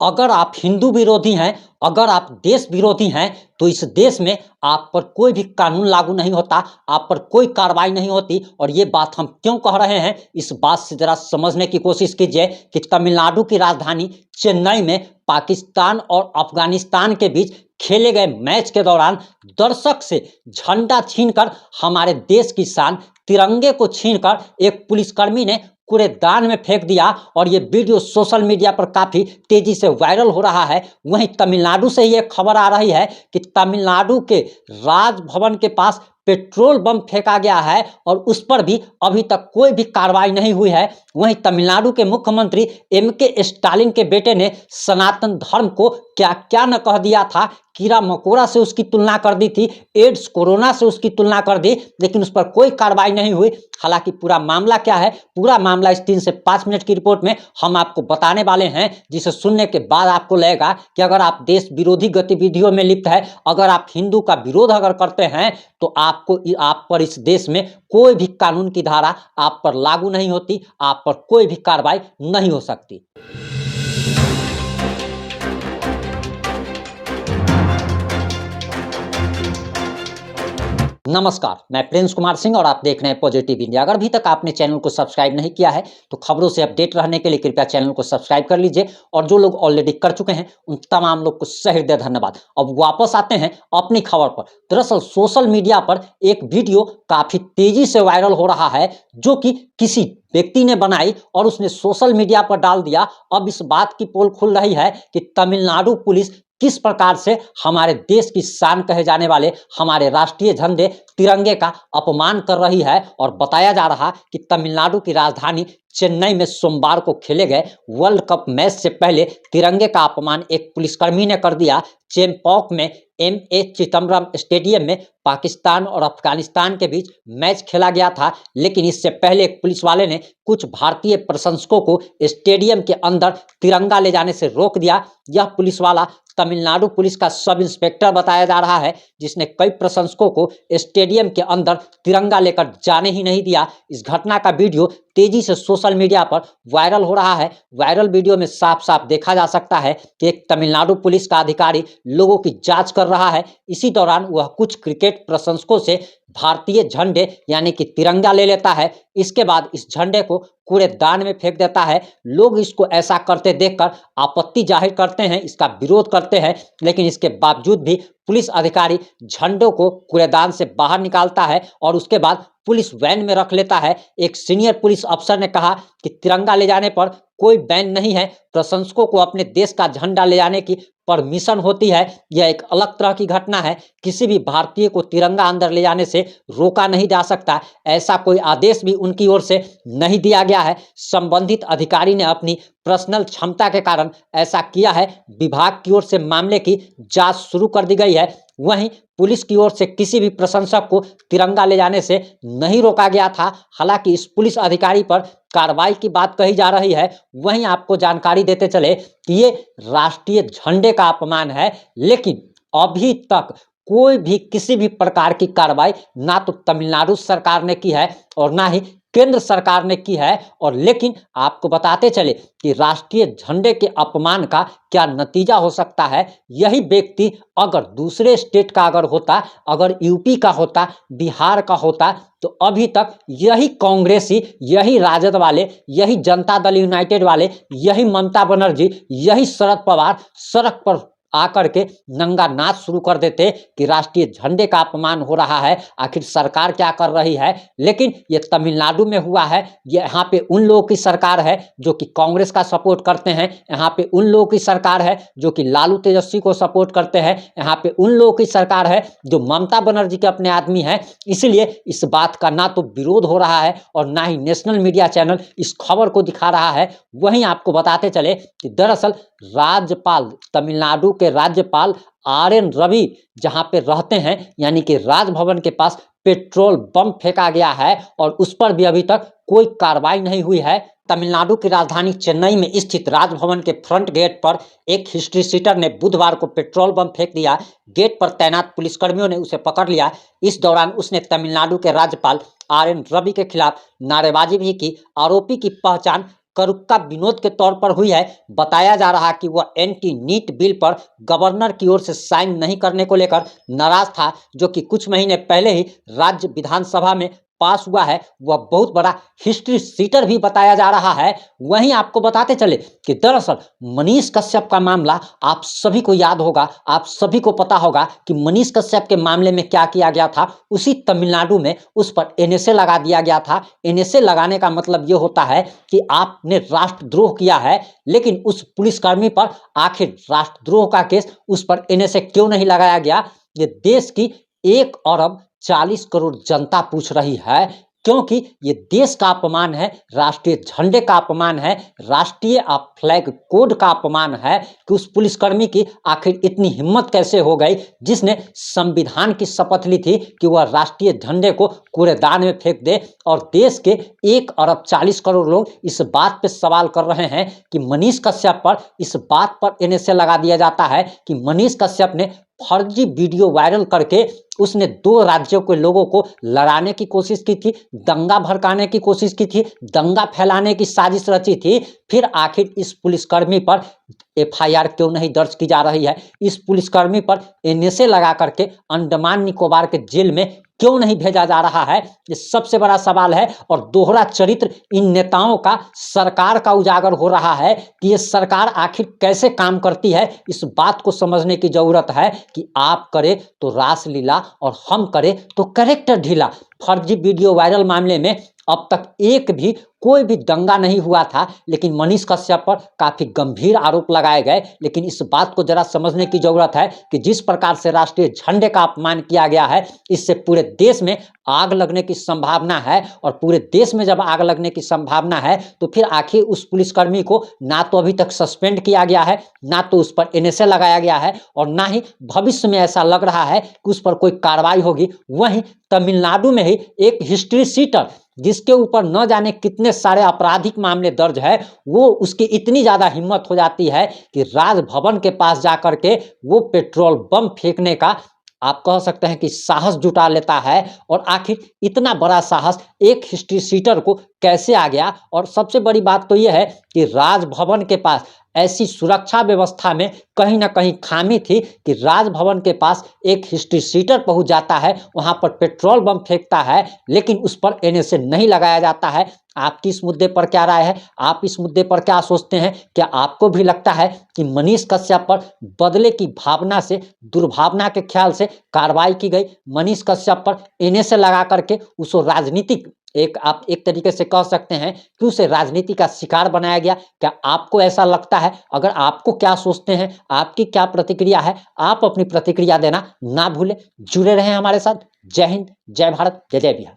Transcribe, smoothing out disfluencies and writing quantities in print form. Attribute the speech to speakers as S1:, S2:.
S1: अगर आप हिंदू विरोधी हैं, अगर आप देश विरोधी हैं, तो इस देश में आप पर कोई भी कानून लागू नहीं होता, आप पर कोई कार्रवाई नहीं होती। और ये बात हम क्यों कह रहे हैं, इस बात से जरा समझने की कोशिश कीजिए कि तमिलनाडु की राजधानी चेन्नई में पाकिस्तान और अफगानिस्तान के बीच खेले गए मैच के दौरान दर्शक से झंडा छीनकर हमारे देश की शान तिरंगे को छीनकर एक पुलिसकर्मी ने कूड़ेदान में फेंक दिया। और ये वीडियो सोशल मीडिया पर काफ़ी तेजी से वायरल हो रहा है। वहीं तमिलनाडु से ये खबर आ रही है कि तमिलनाडु के राजभवन के पास पेट्रोल बम फेंका गया है और उस पर भी अभी तक कोई भी कार्रवाई नहीं हुई है। वहीं तमिलनाडु के मुख्यमंत्री एम.के. स्टालिन के बेटे ने सनातन धर्म को क्या क्या न कह दिया था, कीड़ा मकोड़ा से उसकी तुलना कर दी थी, एड्स कोरोना से उसकी तुलना कर दी, लेकिन उस पर कोई कार्रवाई नहीं हुई। हालांकि पूरा मामला क्या है, पूरा मामला इस 3 से 5 मिनट की रिपोर्ट में हम आपको बताने वाले हैं, जिसे सुनने के बाद आपको लगेगा कि अगर आप देश विरोधी गतिविधियों में लिप्त है, अगर आप हिंदू का विरोध अगर करते हैं, तो आप पर इस देश में कोई भी कानून की धारा आप पर लागू नहीं होती, आप पर कोई भी कार्रवाई नहीं हो सकती। नमस्कार, मैं प्रिंस कुमार सिंह और आप देख रहे हैं पॉजिटिव इंडिया। अगर अभी तक आपने चैनल को सब्सक्राइब नहीं किया है तो खबरों से अपडेट रहने के लिए कृपया चैनल को सब्सक्राइब कर लीजिए, और जो लोग ऑलरेडी कर चुके हैं उन तमाम लोग को सहृदय धन्यवाद। अब वापस आते हैं अपनी खबर पर। दरअसल सोशल मीडिया पर एक वीडियो काफी तेजी से वायरल हो रहा है, जो कि किसी व्यक्ति ने बनाई और उसने सोशल मीडिया पर डाल दिया। अब इस बात की पोल खुल रही है कि तमिलनाडु पुलिस किस प्रकार से हमारे देश की शान कहे जाने वाले हमारे राष्ट्रीय झंडे तिरंगे का अपमान कर रही है। और बताया जा रहा कि तमिलनाडु की राजधानी चेन्नई में सोमवार को खेले गए वर्ल्ड कप मैच से पहले तिरंगे का अपमान एक पुलिसकर्मी ने कर दिया। चेम्पॉक में एम.ए. चिदम्बरम स्टेडियम में पाकिस्तान और अफगानिस्तान के बीच मैच खेला गया था, लेकिन इससे पहले एक पुलिस वाले ने कुछ भारतीय प्रशंसकों को स्टेडियम के अंदर तिरंगा ले जाने से रोक दिया। यह पुलिस वाला तमिलनाडु पुलिस का सब इंस्पेक्टर बताया जा रहा है, जिसने कई प्रशंसकों को स्टेडियम के अंदर तिरंगा लेकर जाने ही नहीं दिया। इस घटना का वीडियो तेजी से सोशल मीडिया पर वायरल हो रहा है। वायरल वीडियो में साफ साफ देखा जा सकता है कि एक तमिलनाडु पुलिस का अधिकारी लोगों की जांच कर रहा है। इसी दौरान वह कुछ क्रिकेट प्रशंसकों से भारतीय झंडे यानी कि तिरंगा ले लेता है। इसके बाद इस झंडे को कूड़ेदान में फेंक देता है। लोग इसको ऐसा करते देखकर आपत्ति जाहिर करते हैं, इसका विरोध करते हैं, लेकिन इसके बावजूद भी पुलिस अधिकारी झंडों को कूड़ेदान से बाहर निकालता है और उसके बाद पुलिस वैन में रख लेता है। एक सीनियर पुलिस अफसर ने कहा कि तिरंगा ले जाने पर कोई बैन नहीं है, प्रशंसकों को अपने देश का झंडा ले जाने की परमिशन होती है। यह एक अलग तरह की घटना है, किसी भी भारतीय को तिरंगा अंदर ले जाने से रोका नहीं जा सकता। ऐसा कोई आदेश भी उनकी ओर से नहीं दिया गया है। संबंधित अधिकारी ने अपनी पर्सनल क्षमता के कारण ऐसा किया है। विभाग की ओर से मामले की जांच शुरू कर दी गई है। वहीं पुलिस की ओर से किसी भी प्रशंसक को तिरंगा ले जाने से नहीं रोका गया था। हालांकि इस पुलिस अधिकारी पर कार्रवाई की बात कही जा रही है। वहीं आपको जानकारी देते चले कि ये राष्ट्रीय झंडे का अपमान है, लेकिन अभी तक कोई भी किसी भी प्रकार की कार्रवाई ना तो तमिलनाडु सरकार ने की है और ना ही केंद्र सरकार ने की है। और लेकिन आपको बताते चले कि राष्ट्रीय झंडे के अपमान का क्या नतीजा हो सकता है। यही व्यक्ति अगर दूसरे स्टेट का अगर होता, अगर यूपी का होता, बिहार का होता, तो अभी तक यही कांग्रेसी, यही राजद वाले, यही जनता दल यूनाइटेड वाले, यही ममता बनर्जी, यही शरद पवार सड़क पर आकर के नंगा नाच शुरू कर देते कि राष्ट्रीय झंडे का अपमान हो रहा है, आखिर सरकार क्या कर रही है। लेकिन ये तमिलनाडु में हुआ है। ये यहाँ पे उन लोगों की सरकार है जो कि कांग्रेस का सपोर्ट करते हैं, यहाँ पे उन लोगों की सरकार है जो कि लालू तेजस्वी को सपोर्ट करते हैं, यहाँ पे उन लोगों की सरकार है जो ममता बनर्जी के अपने आदमी हैं। इसलिए इस बात का ना तो विरोध हो रहा है और ना ही नेशनल मीडिया चैनल इस खबर को दिखा रहा है। वहीं आपको बताते चले कि दरअसल राज्यपाल, तमिलनाडु के राज्यपाल आर.एन. रवि जहां पे रहते हैं, यानी कि राजभवन के पास पेट्रोल बम फेंका गया है और उस पर भी अभी तक कोई कार्रवाई नहीं हुई है। तमिलनाडु की राजधानी चेन्नई में स्थित राजभवन के फ्रंट गेट पर एक हिस्ट्री सीटर ने बुधवार को पेट्रोल बम फेंक दिया। गेट पर तैनात पुलिसकर्मियों ने उसे पकड़ लिया। इस दौरान उसने तमिलनाडु के राज्यपाल आर.एन. रवि के खिलाफ नारेबाजी भी की। आरोपी की पहचान करुक्का विनोद के तौर पर हुई है। बताया जा रहा कि वह एंटी नीट बिल पर गवर्नर की ओर से साइन नहीं करने को लेकर नाराज था, जो कि कुछ महीने पहले ही राज्य विधानसभा में पास हुआ है। वह बहुत बड़ा हिस्ट्री सीटर भी बताया जा रहा है। वहीं आपको बताते चले कि दरअसल मनीष कश्यप का मामला आप सभी को याद होगा, आप सभी को पता होगा कि मनीष कश्यप के मामले में क्या किया गया था। उसी तमिलनाडु में उस पर एनएसए लगा दिया गया था। एनएसए लगाने का मतलब ये होता है कि आपने राष्ट्रद्रोह किया है, लेकिन उस पुलिसकर्मी पर आखिर राष्ट्रद्रोह का केस उस पर एनएसए क्यों नहीं लगाया गया? ये देश की 1 अरब 40 करोड़ जनता पूछ रही है, क्योंकि ये देश का अपमान है, राष्ट्रीय झंडे का अपमान है, राष्ट्रीय फ्लैग कोड का अपमान है कि उस पुलिसकर्मी की आखिर इतनी हिम्मत कैसे हो गई, जिसने संविधान की शपथ ली थी कि वह राष्ट्रीय झंडे को कूड़ेदान में फेंक दे। और देश के 1 अरब 40 करोड़ लोग इस बात पे सवाल कर रहे हैं कि मनीष कश्यप पर इस बात पर एनएसए लगा दिया जाता है कि मनीष कश्यप ने फर्जी वीडियो वायरल करके उसने 2 राज्यों के लोगों को लड़ाने की कोशिश की थी, दंगा भड़काने की कोशिश की थी, दंगा फैलाने की साजिश रची थी। फिर आखिर इस पुलिसकर्मी पर एफआईआर क्यों नहीं दर्ज की जा रही है? इस पुलिसकर्मी पर एनएसए लगा करके अंडमान निकोबार के जेल में क्यों नहीं भेजा जा रहा है? ये सबसे बड़ा सवाल है। और दोहरा चरित्र इन नेताओं का सरकार का उजागर हो रहा है कि ये सरकार आखिर कैसे काम करती है। इस बात को समझने की जरूरत है कि आप करें तो रासलीला और हम करें तो कैरेक्टर ढीला। फर्जी वीडियो वायरल मामले में अब तक एक भी कोई भी दंगा नहीं हुआ था, लेकिन मनीष कश्यप पर काफी गंभीर आरोप लगाए गए। लेकिन इस बात को जरा समझने की जरूरत है कि जिस प्रकार से राष्ट्रीय झंडे का अपमान किया गया है, इससे पूरे देश में आग लगने की संभावना है। और पूरे देश में जब आग लगने की संभावना है तो फिर आखिर उस पुलिसकर्मी को ना तो अभी तक सस्पेंड किया गया है, ना तो उस पर एनएसए लगाया गया है, और ना ही भविष्य में ऐसा लग रहा है कि उस पर कोई कार्रवाई होगी। वहीं तमिलनाडु में ही एक हिस्ट्री सीटर जिसके ऊपर न जाने कितने सारे आपराधिक मामले दर्ज है, वो उसकी इतनी ज्यादा हिम्मत हो जाती है कि राजभवन के पास जाकर के वो पेट्रोल बम फेंकने का आप कह सकते हैं कि साहस जुटा लेता है। और आखिर इतना बड़ा साहस एक हिस्ट्री सीटर को कैसे आ गया? और सबसे बड़ी बात तो यह है कि राजभवन के पास ऐसी सुरक्षा व्यवस्था में कहीं ना कहीं खामी थी कि राजभवन के पास एक हिस्ट्री सीटर पहुंच जाता है, वहां पर पेट्रोल बम फेंकता है, लेकिन उस पर एनएसए नहीं लगाया जाता है। आपकी इस मुद्दे पर क्या राय है? आप इस मुद्दे पर क्या सोचते हैं? क्या आपको भी लगता है कि मनीष कश्यप पर बदले की भावना से, दुर्भावना के ख्याल से कार्रवाई की गई? मनीष कश्यप पर एनएसए लगा करके उसको राजनीतिक आप एक तरीके से कह सकते हैं कि उसे राजनीति का शिकार बनाया गया। क्या आपको ऐसा लगता है? अगर आपको क्या सोचते हैं, आपकी क्या प्रतिक्रिया है, आप अपनी प्रतिक्रिया देना ना भूलें। जुड़े रहें हमारे साथ। जय हिंद, जय भारत, जय जय बिहार।